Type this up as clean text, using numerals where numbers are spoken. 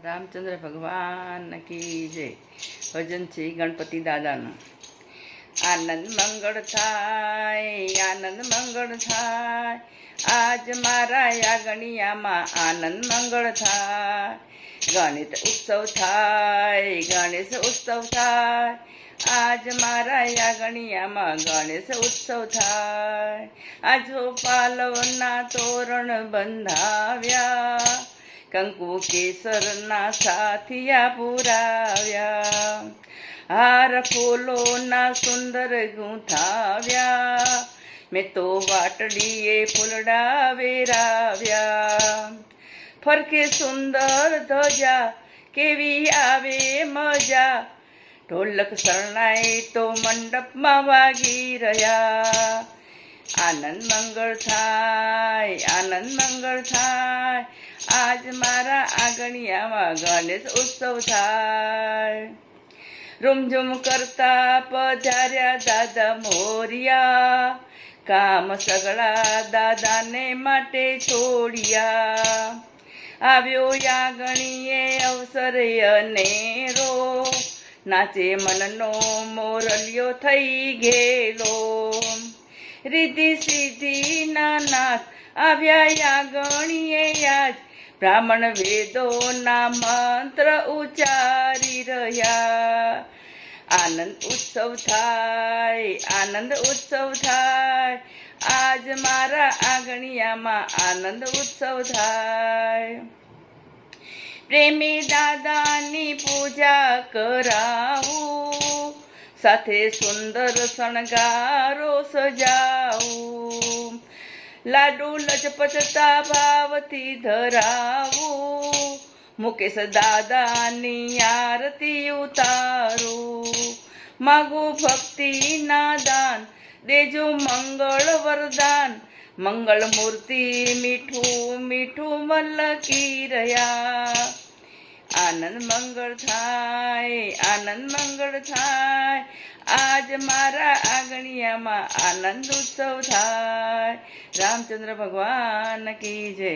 રામચંદ્ર ભગવાન કી જય. ભજન છે ગણપતિ દાદાનું. આનંદ મંગળ થાય, આનંદ મંગળ થાય, આજ મારા યાગણિયામાં આનંદ મંગળ થાય. ગણિત ઉત્સવ થાય, ગણેશ ઉત્સવ થાય, આજ મારા યાગણિયામાં ગણેશ ઉત્સવ થાય. આજો પાલવના તોરણ બંધાવ્યા, કંકુ કેસરના સાથિયા પુરાવ્યા, હાર ફૂલોના સુંદર ગૂંથાવ્યા, મેં તો વાટડીએ ફૂલડા વેરાવ્યા. ફરકે સુંદર ધજા કેવી આવે મજા, ઢોલક શરણાઈ તો મંડપમાં વાગી રહ્યા. આનંદ મંગળ થાય, આનંદ મંગળ થાય, આજ મારા આંગણિયામાં ગણેશ ઉત્સવ થાય. રૂમઝૂમ કરતા પધાર્યા દાદા મોરિયા, કામ સગળા દાદાને માટે છોડ્યા. આવ્યો યાગણીએ અવસર અનેરો, નાચે મનનો મોરલિયો થઈ ગયેલો. રીધિ સીધી ના નાથ આવ્યા યાગણીએ આજ, બ્રાહ્મણ વેદોના મંત્ર ઉચ્ચારી રહ્યા. આનંદ ઉત્સવ થાય, આનંદ ઉત્સવ થાય, આજ મારા આંગણિયામાં આનંદ ઉત્સવ થાય. પ્રેમી દાદાની પૂજા કરાવું, સાથે સુંદર શણગારો સજાવું. લાડુ લચપચતા ભાવથી ધરાવું, મુકેશ દાદાની આરતી ઉતારું. માગું ભક્તિના દાન, દેજો મંગળ વરદાન, મંગળ મૂર્તિ મીઠું મીઠું મલકી રહ્યા. આનંદ મંગળ થાય, આનંદ મંગળ થાય, આજ મારા આંગણિયામાં આનંદ ઉત્સવ થાય. રામચંદ્ર ભગવાન કી જય.